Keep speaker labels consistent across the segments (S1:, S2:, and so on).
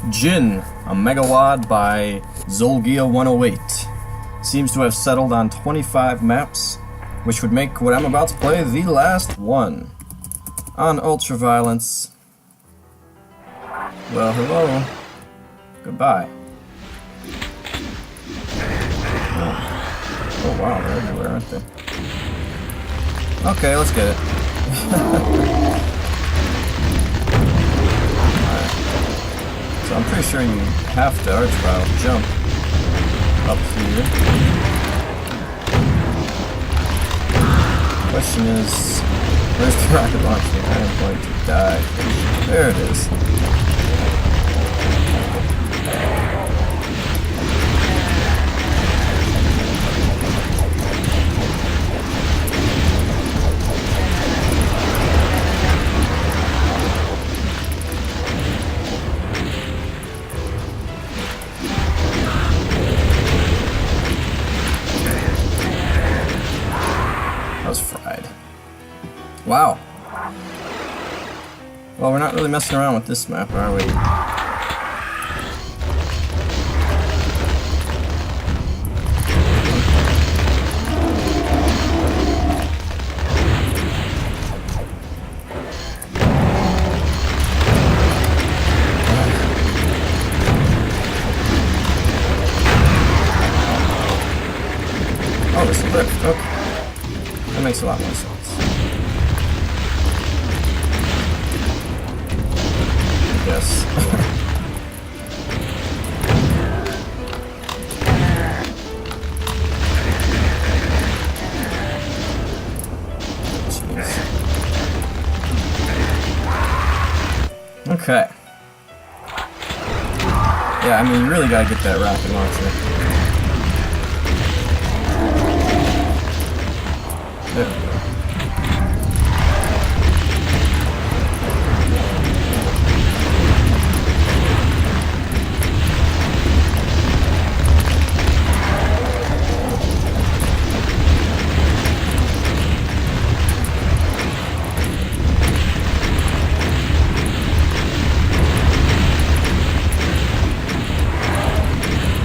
S1: Djinn, a megawad by Zolgia108. Seems to have settled on 25 maps, which would make what I'm about to play the last one. On Ultraviolence. Well, hello. Goodbye. Oh wow, they're everywhere, aren't they? Okay, let's get it. Alright. So I'm pretty sure you have to Archvile jump up here. The question is, where's the rocket launcher? I am going to die. There it is. Fried. Wow. Well, we're not really messing around with this map, are we? Oh, it's a lift. Okay. That makes a lot more sense. Yes. Okay. Yeah, I mean, you really gotta get that rocket launcher. There we go.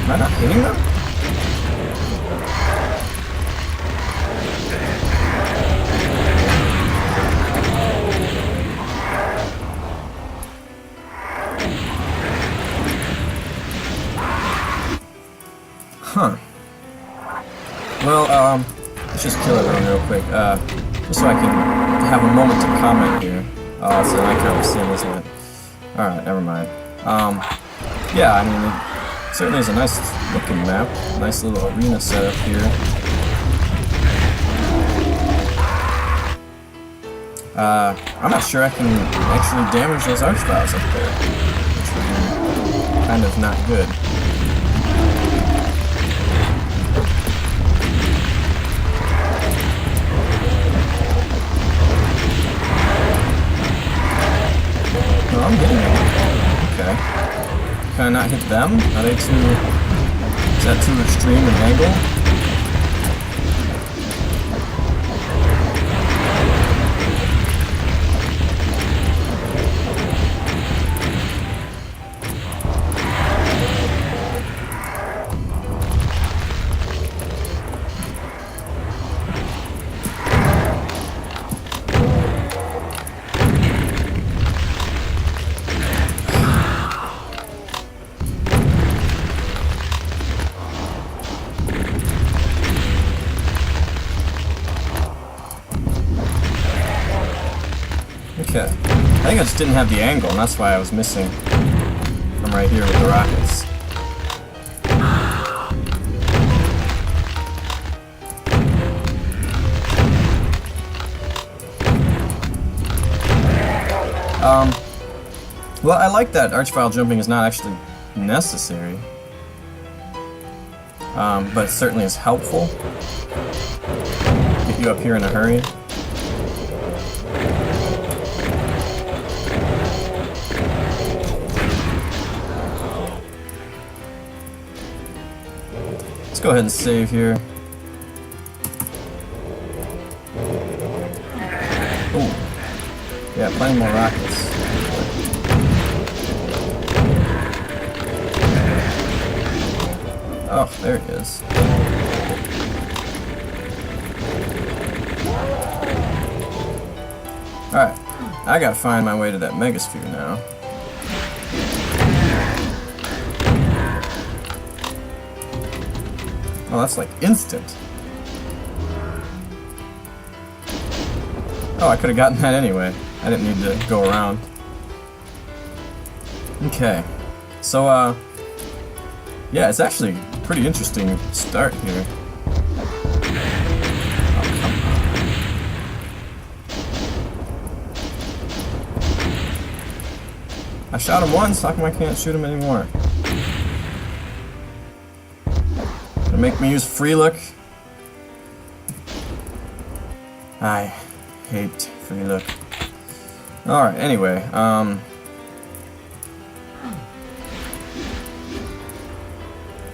S1: Am I not hitting them? Huh. Well, let's just kill everyone real quick, just so I can have a moment to comment here. Oh, it's a nighttime sim, isn't it? Alright, never mind. Yeah, I mean, it certainly is a nice looking map. Nice little arena setup here. I'm not sure I can actually damage those archviles up there, which would be kind of not good. No, I'm hitting them. Okay. Can I not hit them? Are they too... Is that too extreme an angle? Okay. I think I just didn't have the angle, and that's why I was missing from right here with the rockets. Well, I like that archvile jumping is not actually necessary, but it certainly is helpful. Get you up here in a hurry. Let's go ahead and save here. Ooh. Yeah, plenty more rockets. Oh, there it is. Alright, I gotta find my way to that megasphere now. Oh, that's like instant. Oh, I could have gotten that anyway. I didn't need to go around. Okay. So, yeah, it's actually a pretty interesting start here. I shot him once, how come I can't shoot him anymore? Gonna make me use free look? I hate free look. Alright, anyway, well,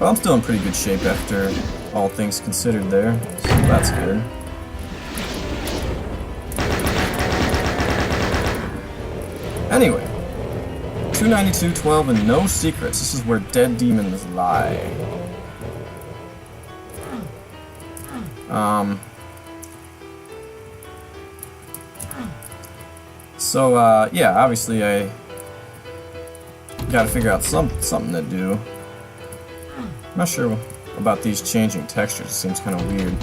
S1: I'm still in pretty good shape after all things considered there, so that's good. Anyway, 292.12 and no secrets. This is where dead demons lie. So, yeah, obviously I gotta figure out something to do. I'm not sure about these changing textures. It seems kind of weird.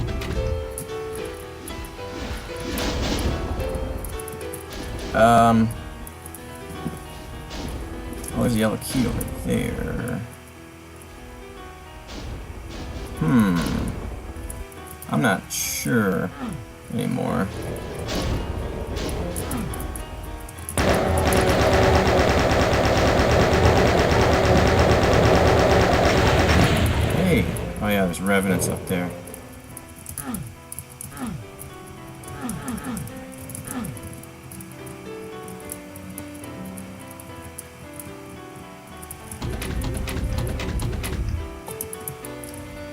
S1: Oh, there's a yellow key over there. I'm not sure anymore. Hey! Oh yeah, there's revenants up there.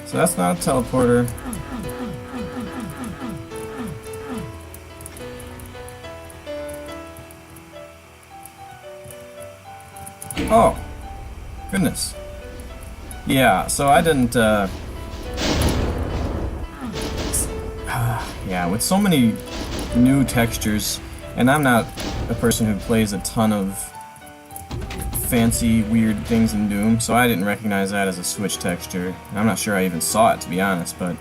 S1: So that's not a teleporter. Oh, goodness. Yeah, so I didn't, yeah, with so many new textures, and I'm not a person who plays a ton of fancy, weird things in Doom, so I didn't recognize that as a switch texture. I'm not sure I even saw it, to be honest, but,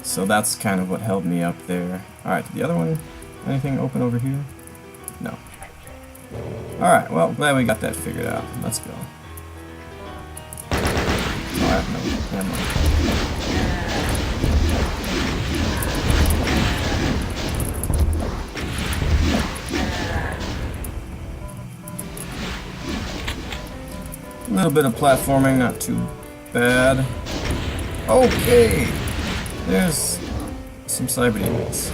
S1: so that's kind of what held me up there. Alright, the other one, anything open over here? No. Alright, well, glad we got that figured out. Let's go. Oh, I have no ammo. A little bit of platforming, not too bad. Okay! There's some cyber demons.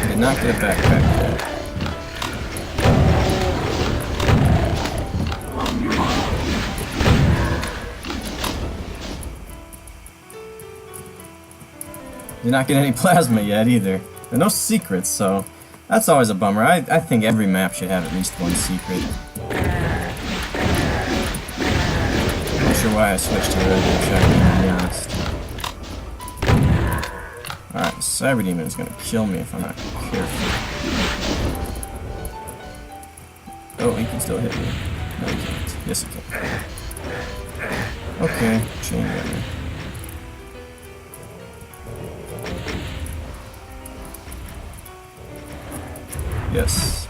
S1: Did not get a backpack yet. Did not get any plasma yet either. There are no secrets, so that's always a bummer. I think every map should have at least one secret. I'm not sure why I switched to the regular shotgun, to be honest. Alright, the cyber demon is gonna kill me if I'm not careful. Oh, he can still hit me. No, he can't. Yes, he can. Okay, chain gunner. Yes.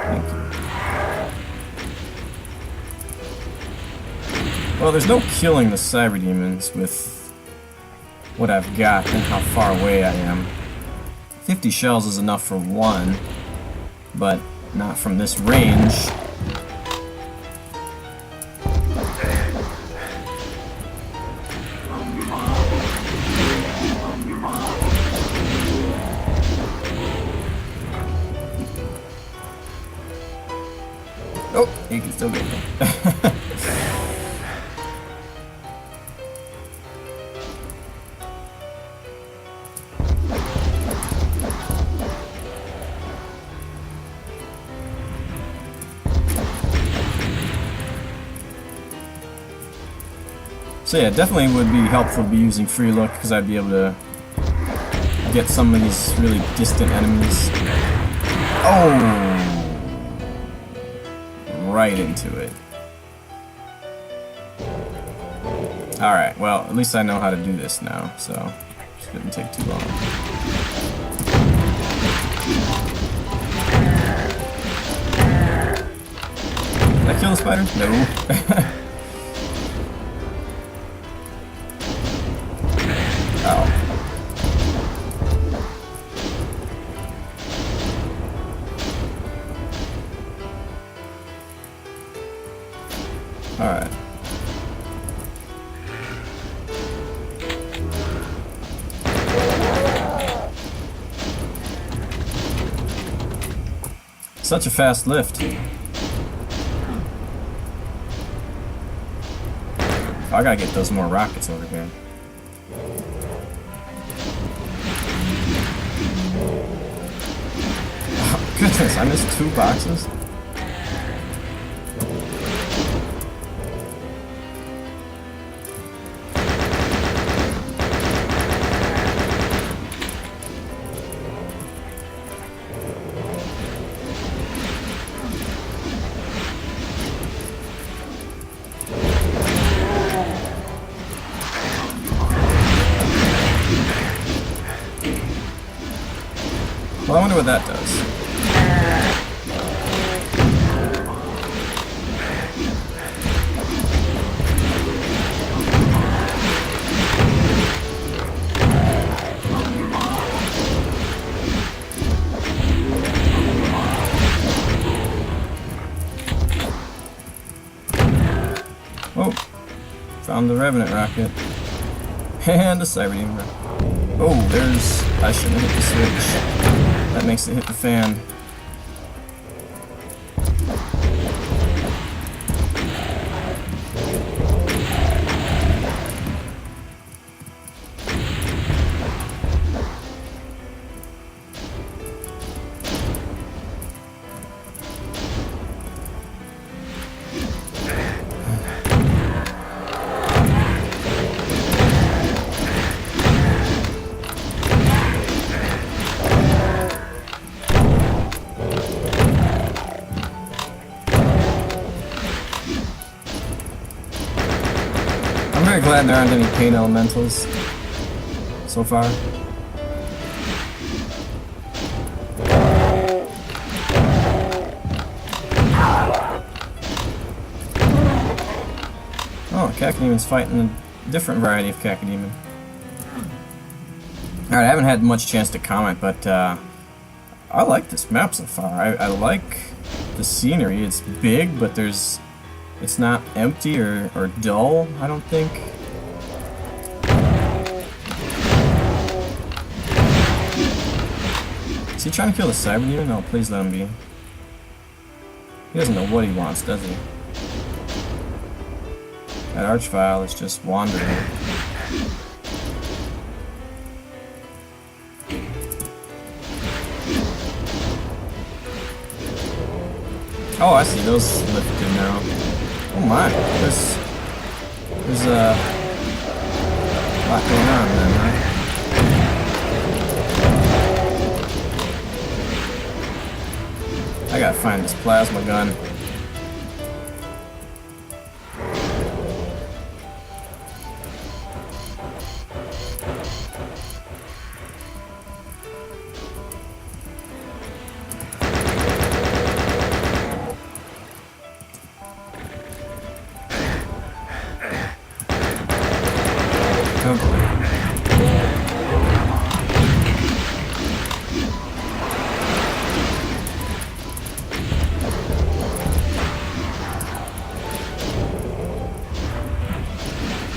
S1: Thank you. Well, there's no killing the cyber demons with what I've got and how far away I am. 50 shells is enough for one, but not from this range. Oh, you can still get me. So yeah, definitely would be helpful to be using free look because I'd be able to get some of these really distant enemies. Oh! Right into it. Alright, well, at least I know how to do this now, so it shouldn't take too long. Did I kill the spider? No. Alright. Such a fast lift. Oh, I gotta get those more rockets over here. Oh, goodness, I missed 2 boxes? Well, I wonder what that does. Oh, found the Revenant rocket. And the Cyber Demon rocket. Oh, there's... I shouldn't have hit the switch. That makes it hit the fan. I'm very glad there aren't any pain elementals so far. Oh, Cacademon's fighting a different variety of Cacademon. Alright, I haven't had much chance to comment, but I like this map so far. I like the scenery. It's big, but it's not empty or dull, I don't think. Is he trying to kill the Cyber Demon? No, please let him be. He doesn't know what he wants, does he? That Archvile is just wandering. Oh, I see those lifted now. Oh my, there's a lot going on then, right? I gotta find this plasma gun.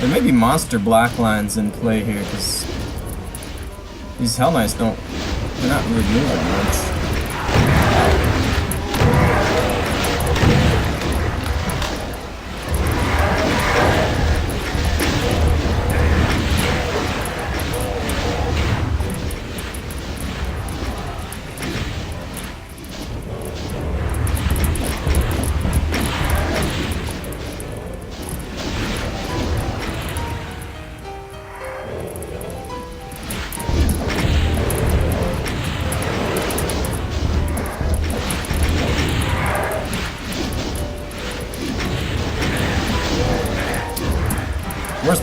S1: There may be monster black lines in play here, because these Hell Knights they're not really moving much.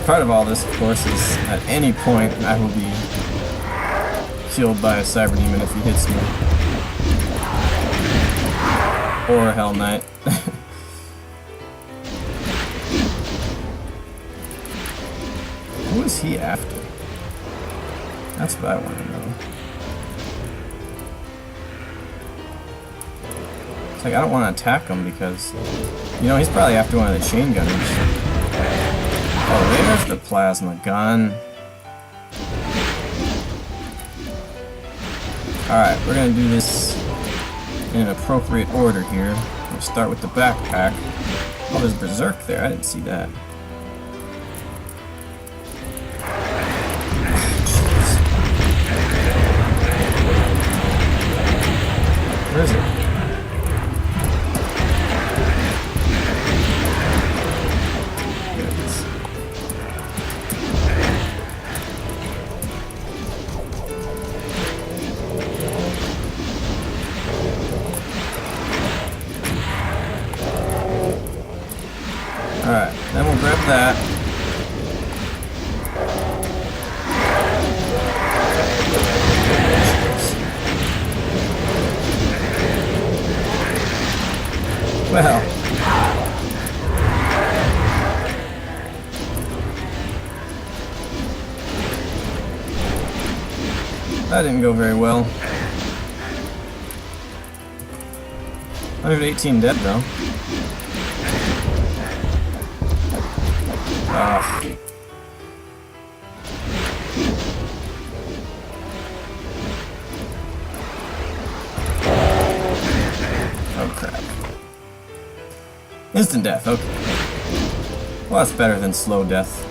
S1: part of all this, of course, is at any point I will be killed by a cyber demon if he hits me. Or a Hell Knight. Who is he after? That's what I want to know. It's like I don't want to attack him because, you know, he's probably after one of the chain gunners. Oh, there's the plasma gun. Alright, we're gonna do this in an appropriate order here. We'll start with the backpack. Oh, there's Berserk there. I didn't see that. Where is it? Alright, then we'll grab that. Well. That didn't go very well. 118 dead though. Oh crap. Instant death, okay. Well, that's better than slow death.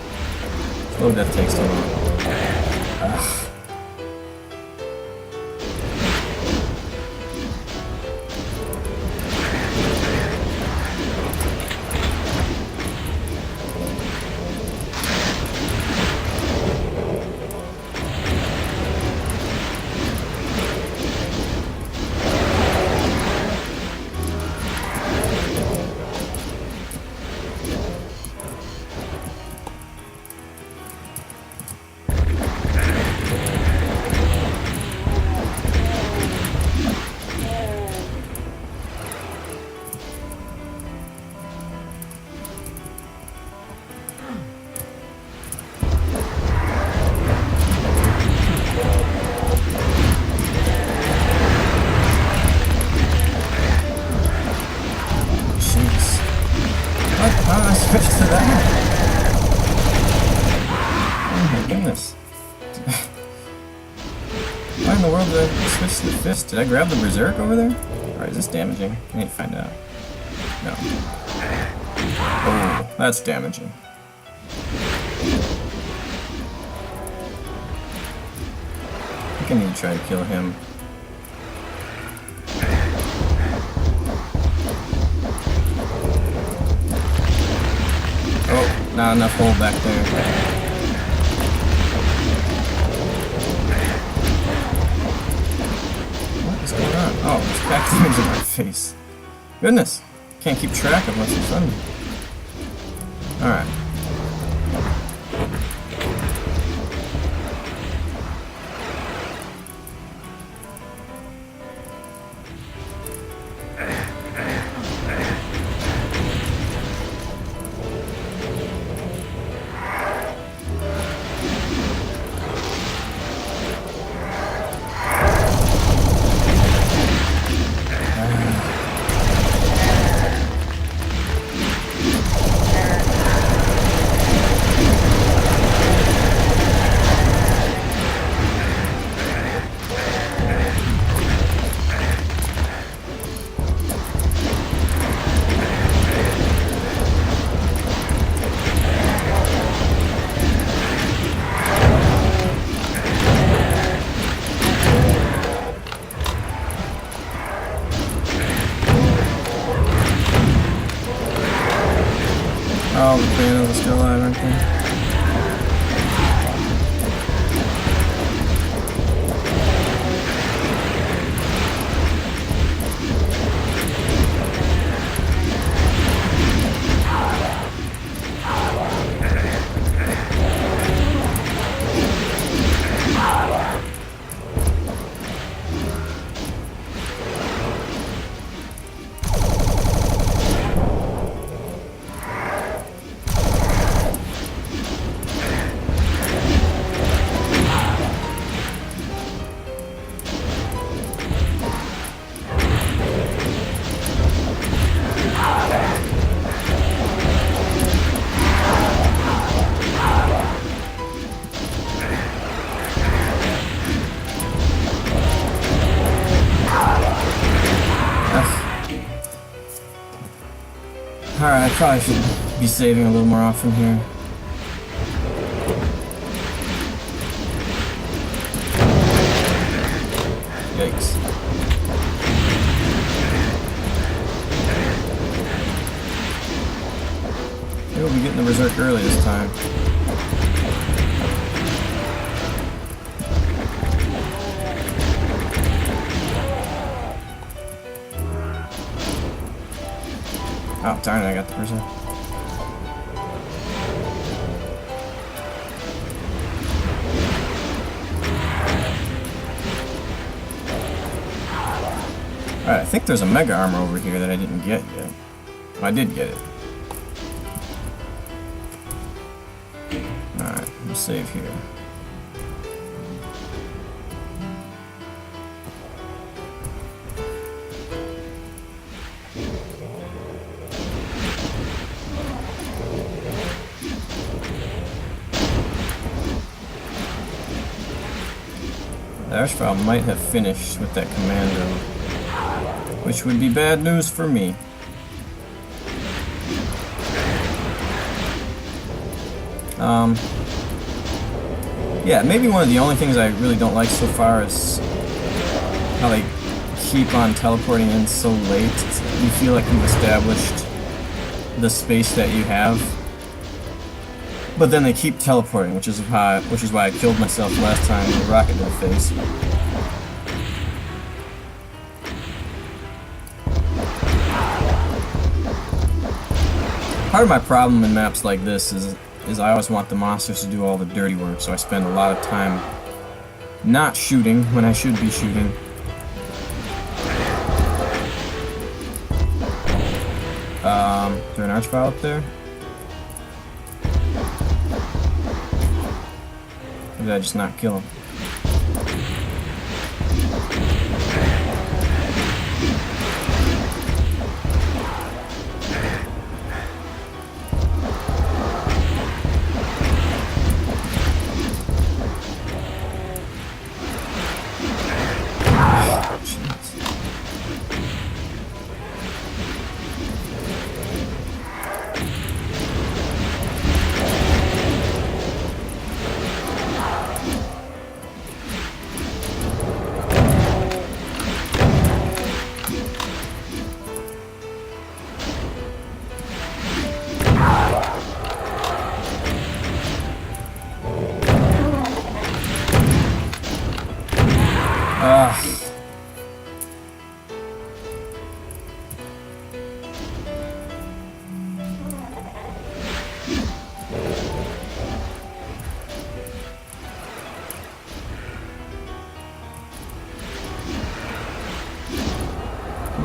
S1: Slow death takes too long. Ugh. How did I switch to that? Oh my goodness. Why in the world did I switch to the fist? Did I grab the Berserk over there? Alright, is this damaging? I need to find out. No. Oh, that's damaging. I think I need to try to kill him. Oh, not enough hole back there. What is going on? Oh, there's cracked image in my face. Goodness, can't keep track of what's in front of me. Alright. Alright, I probably should be saving a little more often here. Yikes. Maybe we'll be getting the Berserk early this time. Oh, darn it, I got the Berserk. Alright, I think there's a Mega Armor over here that I didn't get yet. Well, I did get it. Alright, we'll save here. The Archvile might have finished with that commando, which would be bad news for me. Yeah, maybe one of the only things I really don't like so far is how they keep on teleporting in so late. You feel like you've established the space that you have, but then they keep teleporting, which is why I killed myself last time with a rocket in the face. Part of my problem in maps like this is I always want the monsters to do all the dirty work, so I spend a lot of time not shooting when I should be shooting. Is there an Archvile up there? Or did I just not kill him?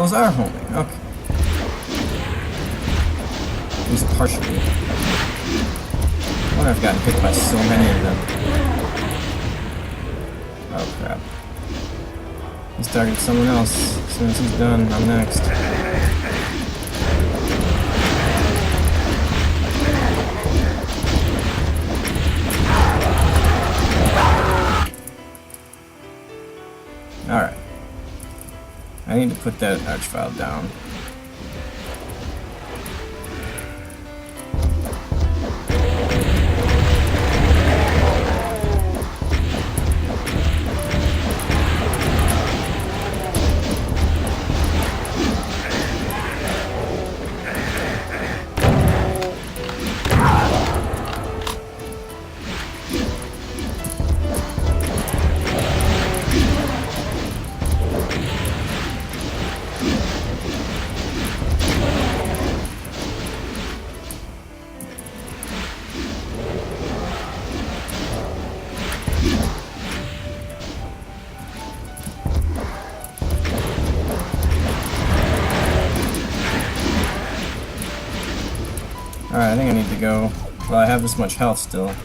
S1: Those are homing, okay. At least partially. I wonder if I've gotten hit by so many of them. Oh crap. He's targeting someone else. As soon as he's done, I'm next. Alright. I need to put that Archvile down. Alright, I think I need to go. Well, I have this much health still.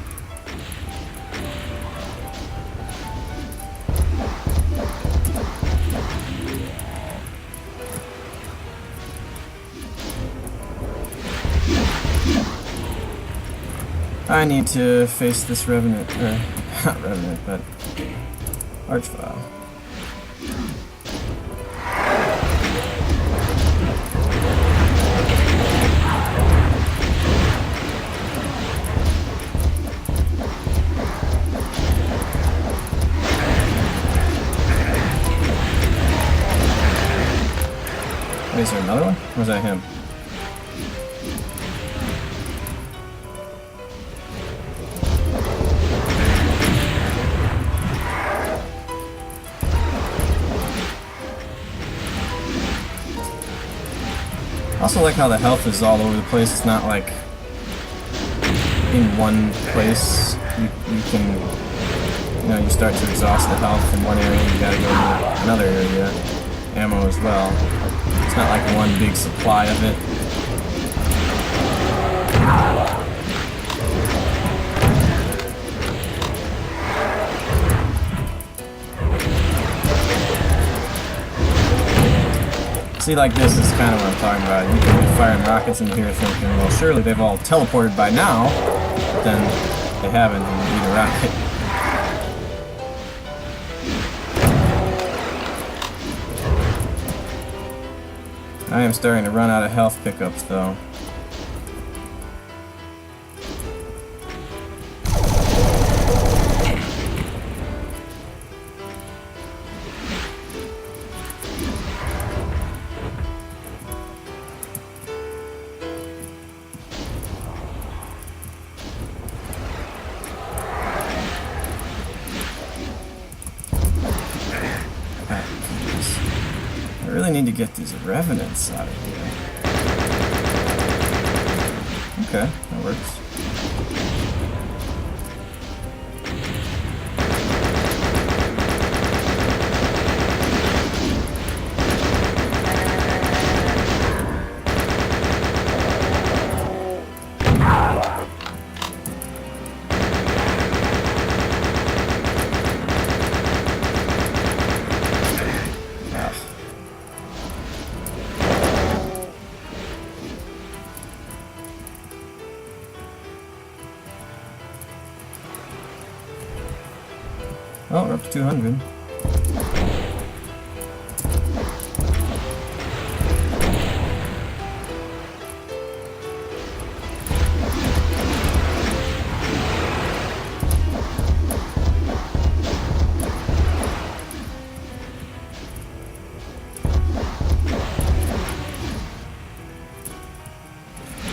S1: I need to face this Revenant, or not Revenant, but Archvile. Wait, is there another one? Or is that him? I also like how the health is all over the place. It's not like in one place. You can, you know, you start to exhaust the health in one area, you gotta go to another area. Ammo as well. It's not like one big supply of it. See, like this is kind of what I'm talking about. You can be firing rockets in here thinking, well, surely they've all teleported by now, but then they haven't and you need a rocket. I am starting to run out of health pickups, though. I really need to get these revenants out of here. Okay, that works. Oh, we're up to 200.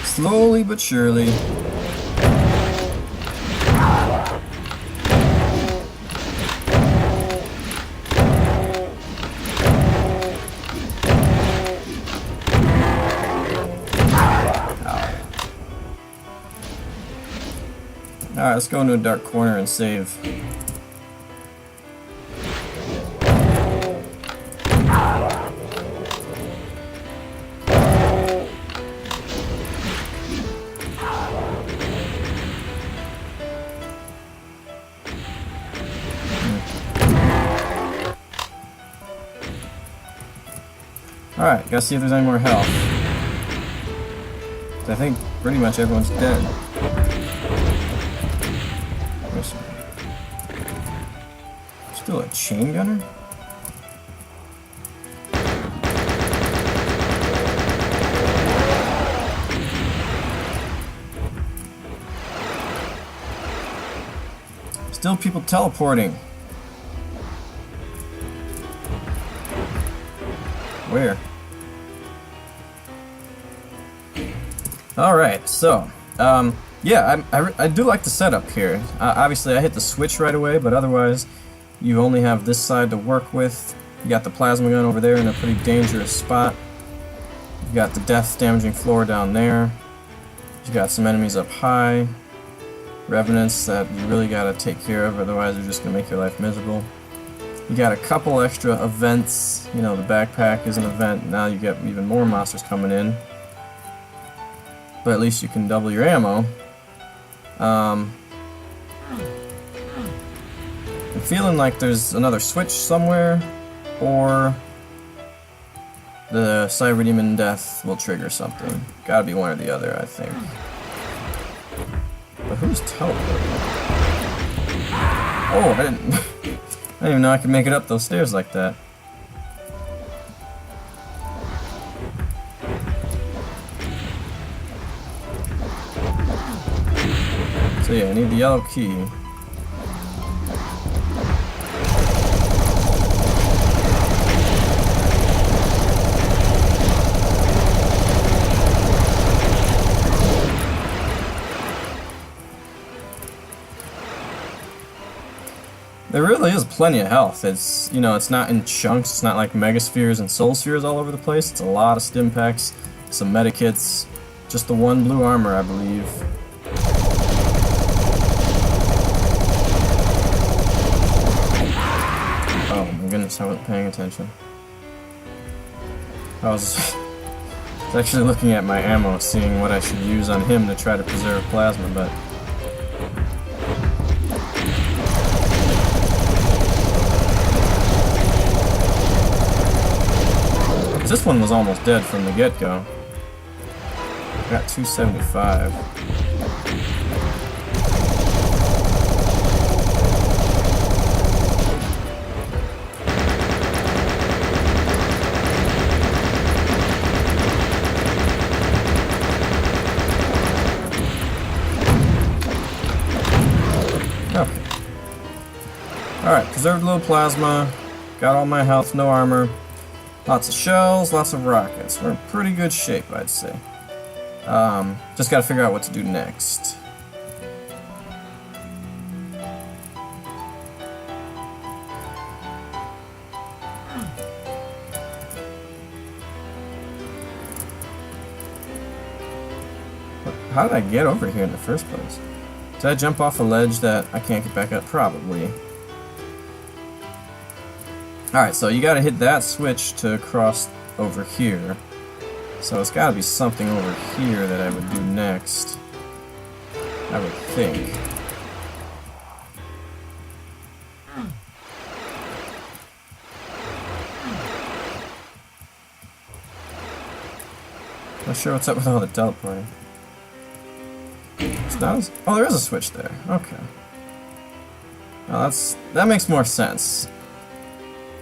S1: Slowly but surely. Alright, let's go into a dark corner and save. Alright, gotta see if there's any more health. I think pretty much everyone's dead. Still a chain gunner? Still people teleporting. Where? Alright, so, yeah, I do like the setup here. Obviously I hit the switch right away, but otherwise you only have this side to work with. You got the plasma gun over there in a pretty dangerous spot. You got the death damaging floor down there. You got some enemies up high. Revenants that you really gotta take care of, otherwise they're just gonna make your life miserable. You got a couple extra events. You know, the backpack is an event. Now you get even more monsters coming in. But at least you can double your ammo. I'm feeling like there's another switch somewhere, or the Cyber Demon Death will trigger something. Gotta be one or the other, I think. But who's teleporting? Oh, I didn't even know I could make it up those stairs like that. So yeah, I need the yellow key. plenty of health. It's, you know, it's not in chunks. It's not like mega spheres and soul spheres all over the place. It's a lot of stim packs, some medikits, just the one blue armor, I believe. Oh my goodness, I wasn't paying attention. I was actually looking at my ammo, seeing what I should use on him to try to preserve plasma, but... This one was almost dead from the get-go. Got 275. Okay. Alright, preserved low plasma. Got all my health, no armor. Lots of shells, lots of rockets. We're in pretty good shape, I'd say. Just gotta figure out what to do next. How did I get over here in the first place? Did I jump off a ledge that I can't get back up? Probably. Alright, so you gotta hit that switch to cross over here. So it's gotta be something over here that I would do next. I would think. Not sure what's up with all the teleporting. Oh, there is a switch there. Okay. Well, that makes more sense.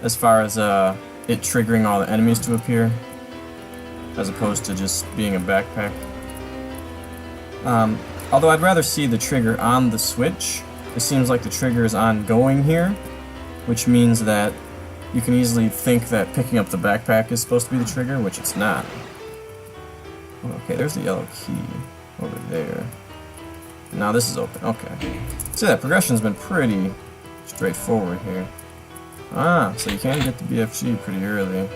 S1: As far as it triggering all the enemies to appear, as opposed to just being a backpack. Although I'd rather see the trigger on the switch. It seems like the trigger is ongoing here, which means that you can easily think that picking up the backpack is supposed to be the trigger, which it's not. Okay, there's the yellow key over there. Now this is open. Okay. See, that progression's been pretty straightforward here. Ah, so you can get the BFG pretty early.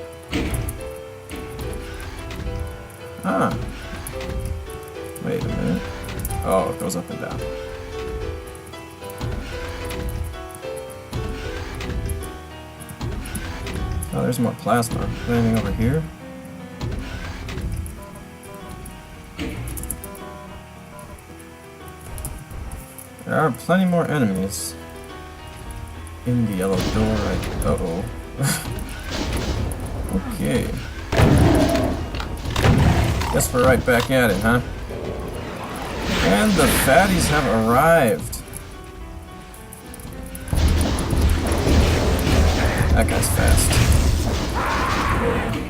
S1: Ah. Wait a minute. Oh, it goes up and down. Oh, there's more plasma. Is there anything over here? There are plenty more enemies. In the yellow door, uh-oh. Okay. Guess we're right back at it, huh? And the fatties have arrived. That guy's fast. Whoa.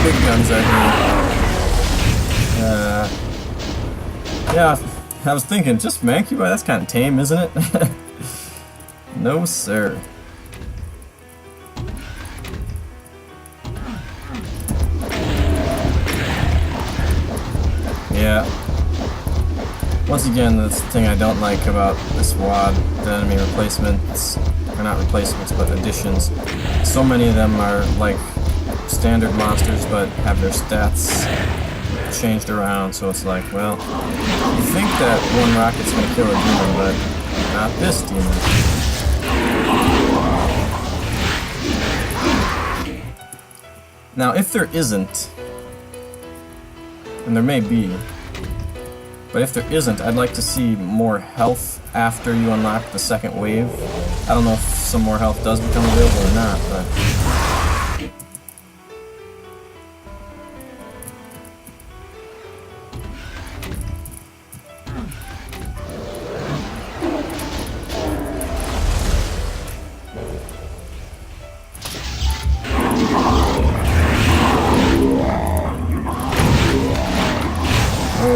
S1: Big guns out here. Yeah, I was thinking, just Mancubi? That's kind of tame, isn't it? No, sir. Yeah. Once again, that's the thing I don't like about this WAD, the enemy replacements, or not replacements, but additions. So many of them are like standard monsters, but have their stats changed around, so it's like, well, you think that one rocket's gonna kill a demon, but not this demon. Now, if there isn't, and there may be, but if there isn't, I'd like to see more health after you unlock the second wave. I don't know if some more health does become available or not, but...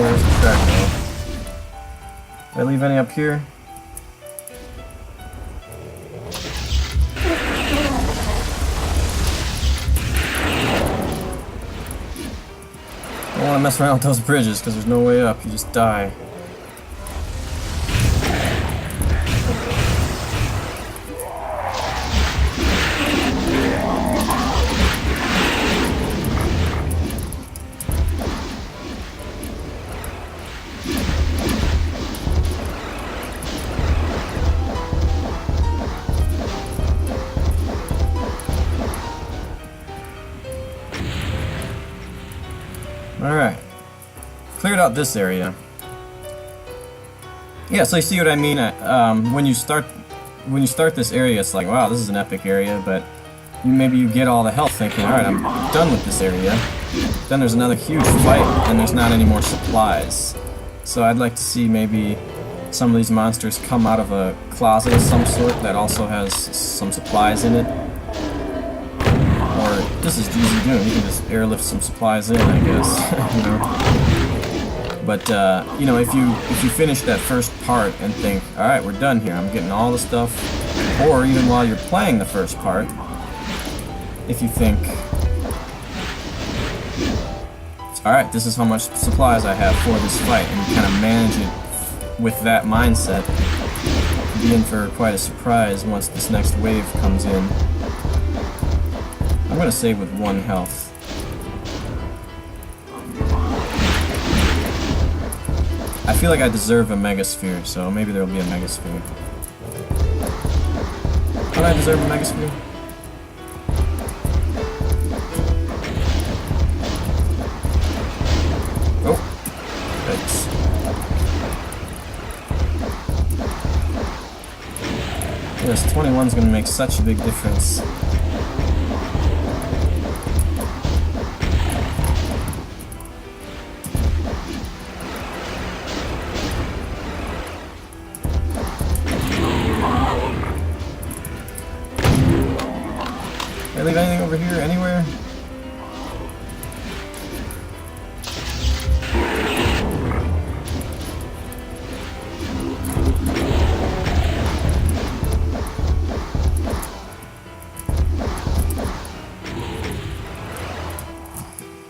S1: there's the shrapnel. Did I leave any up here? I don't want to mess around with those bridges because there's no way up. You just die. Alright. Cleared out this area. Yeah, so you see what I mean? When you start this area, it's like, wow, this is an epic area, but maybe you get all the health thinking, alright, I'm done with this area. Then there's another huge fight, and there's not any more supplies. So I'd like to see maybe some of these monsters come out of a closet of some sort that also has some supplies in it. Or, this is easy doing, you can just airlift some supplies in, I guess, you know. But, you know, if you finish that first part and think, alright, we're done here, I'm getting all the stuff, or even while you're playing the first part, if you think, alright, this is how much supplies I have for this fight, and you kind of manage it with that mindset, be in for quite a surprise once this next wave comes in. I'm gonna save with 1 health. I feel like I deserve a megasphere, so maybe there'll be a megasphere. Don't I deserve a megasphere? Oh, thanks. Yes, 21's gonna make such a big difference. Did I leave anything over here, anywhere?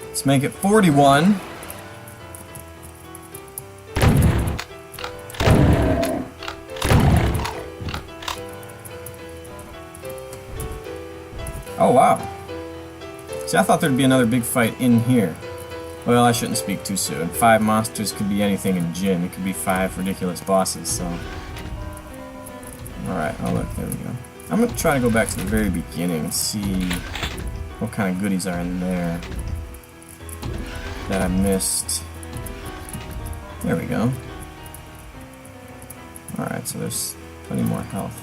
S1: Let's make it 41. Oh wow. See, I thought there'd be another big fight in here. Well, I shouldn't speak too soon. 5 monsters could be anything in Djinn. It could be 5 ridiculous bosses, so... Alright, oh look, there we go. I'm gonna try to go back to the very beginning and see what kind of goodies are in there that I missed. There we go. Alright, so there's plenty more health.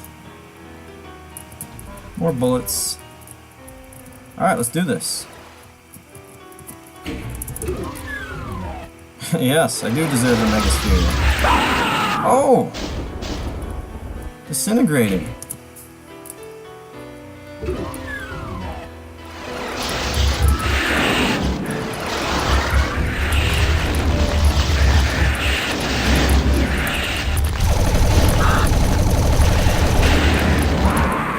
S1: More bullets. Alright, let's do this. Yes, I do deserve a megasphere. Oh! Disintegrating.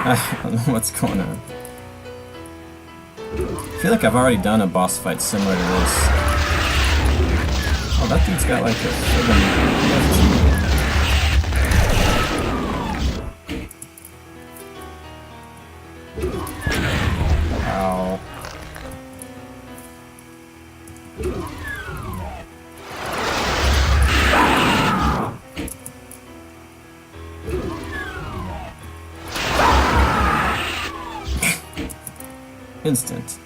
S1: I don't know what's going on. I feel like I've already done a boss fight similar to this. Oh, that dude's got like a friggin' Ow. Instant.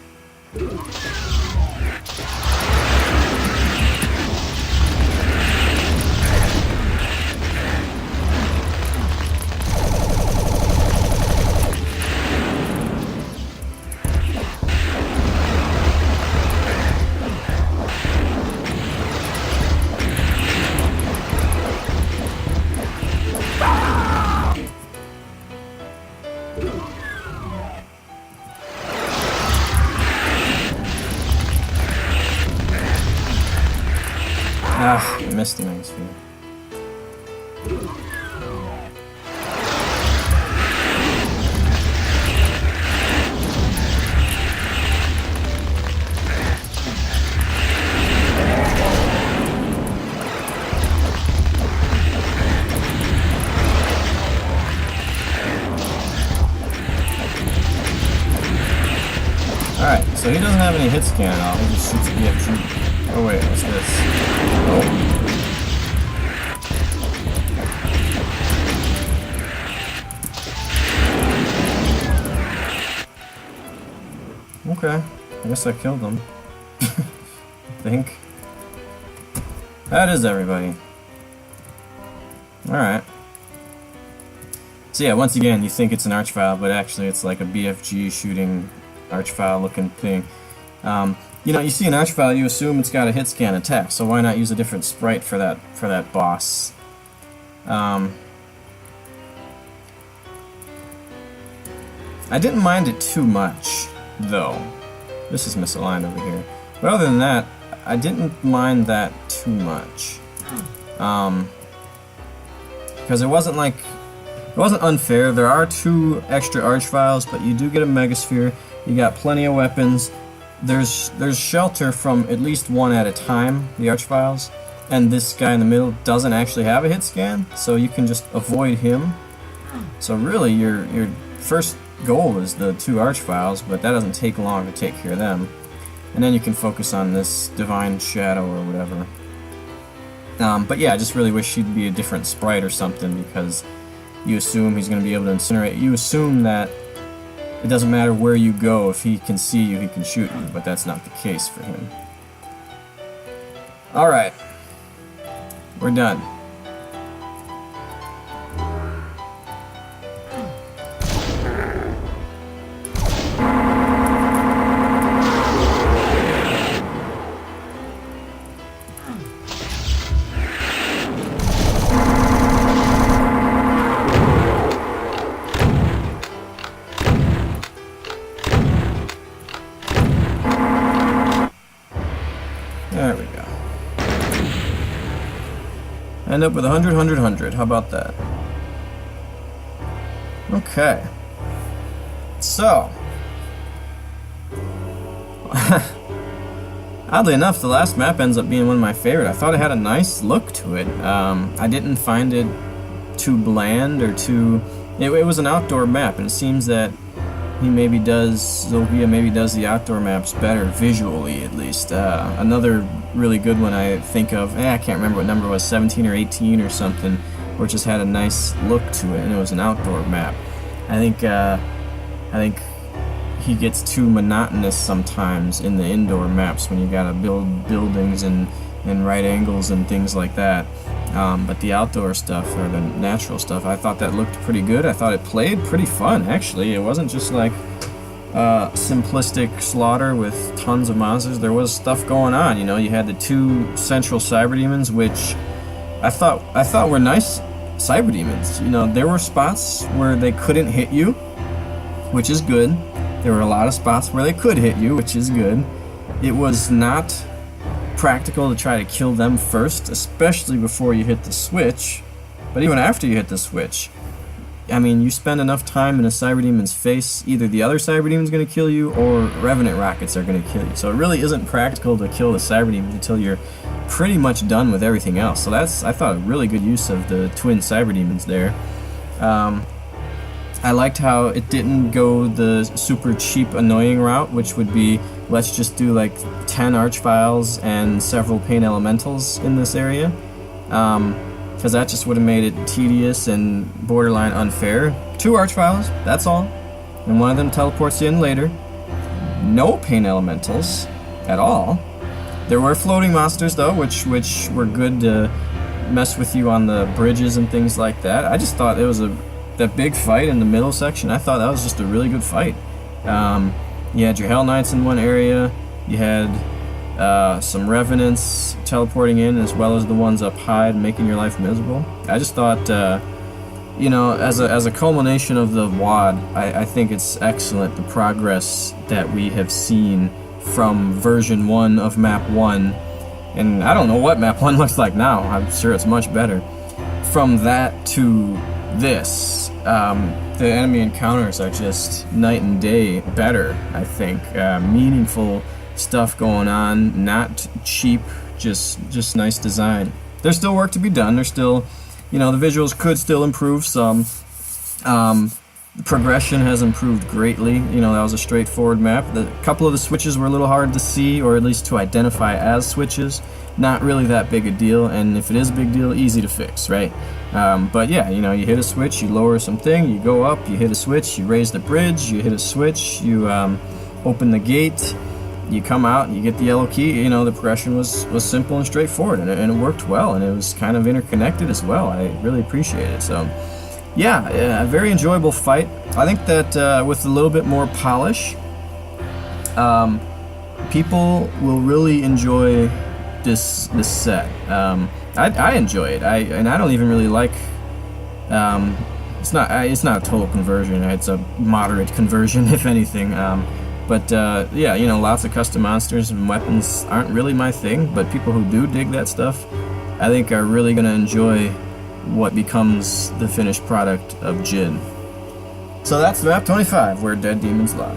S1: Ah, I missed the Megasphere. Alright, so he doesn't have any hit scan at all, he just shoots BFG. Oh wait, what's this? Oh. Okay, I guess I killed them. I think. That is everybody. Alright. So yeah, once again, you think it's an Archvile, but actually it's like a BFG shooting Archvile looking thing. You know, you see an Archvile, you assume it's got a hit scan attack, so why not use a different sprite for that boss? I didn't mind it too much, though. This is misaligned over here. But other than that, I didn't mind that too much. Because it wasn't like... It wasn't unfair. There are 2 extra Archviles, but you do get a Megasphere. You got plenty of weapons. There's shelter from at least 1 at a time, the Archviles. And this guy in the middle doesn't actually have a hit scan, so you can just avoid him. So really, your first goal is the 2 Archviles, but that doesn't take long to take care of them. And then you can focus on this Divine Shadow or whatever. But yeah, I just really wish he'd be a different sprite or something, because you assume he's going to be able to incinerate. You assume that it doesn't matter where you go, if he can see you, he can shoot you, but that's not the case for him. Alright. We're done. There we go. End up with 100, 100, 100. How about that? Okay. So. Oddly enough, the last map ends up being one of my favorite. I thought it had a nice look to it. I didn't find it too bland or too... It was an outdoor map, and it seems that Zolgia maybe does the outdoor maps better, visually at least. Another really good one I think of, I can't remember what number it was, 17 or 18 or something, where it just had a nice look to it, and it was an outdoor map. I think he gets too monotonous sometimes in the indoor maps when you gotta build buildings and right angles and things like that. But the outdoor stuff, or the natural stuff, I thought that looked pretty good. I thought it played pretty fun, actually. It wasn't just like simplistic slaughter with tons of monsters. There was stuff going on, you know. You had the 2 central cyber demons, which I thought were nice cyber demons. You know, there were spots where they couldn't hit you, which is good. There were a lot of spots where they could hit you, which is good. It was not practical to try to kill them first, especially before you hit the switch. But even after you hit the switch, I mean, you spend enough time in a cyber demon's face, either the other cyber demon's going to kill you, or revenant rockets are going to kill you. So it really isn't practical to kill the cyber demons until you're pretty much done with everything else. So that's, I thought, a really good use of the twin cyber demons there. I liked how it didn't go the super cheap, annoying route, which would be, let's just do like 10 Archviles and several Pain Elementals in this area. Because that just would have made it tedious and borderline unfair. 2 Archviles, that's all. And one of them teleports you in later. No Pain Elementals at all. There were floating monsters though, which were good to mess with you on the bridges and things like that. I just thought it was that big fight in the middle section, I thought that was just a really good fight. You had your Hell Knights in one area, you had some Revenants teleporting in, as well as the ones up high, making your life miserable. I just thought, you know, as a culmination of the WAD, I think it's excellent, the progress that we have seen from version 1 of map 1 And I don't know what map 1 looks like now. I'm sure it's much better. From that to this, the enemy encounters are just night and day better, I think. Meaningful stuff going on, not cheap, just nice design. There's still work to be done. There's still, the visuals could still improve some. The progression has improved greatly. That was a straightforward map. A couple of the switches were a little hard to see, or at least to identify as switches. Not really that big a deal, and if it is a big deal, easy to fix, right? But yeah, you hit a switch, you lower something, you go up, you hit a switch, you raise the bridge, you hit a switch, you open the gate, you come out, you get the yellow key. The progression was simple and straightforward, and it worked well, and it was kind of interconnected as well. I really appreciate it. So yeah, a very enjoyable fight. I think that with a little bit more polish, people will really enjoy this set. I enjoy it. I don't even really like. It's not a total conversion. It's a moderate conversion, if anything. But yeah, lots of custom monsters and weapons aren't really my thing. But people who do dig that stuff, I think, are really gonna enjoy what becomes the finished product of Djinn. So that's map 25, where dead demons lie.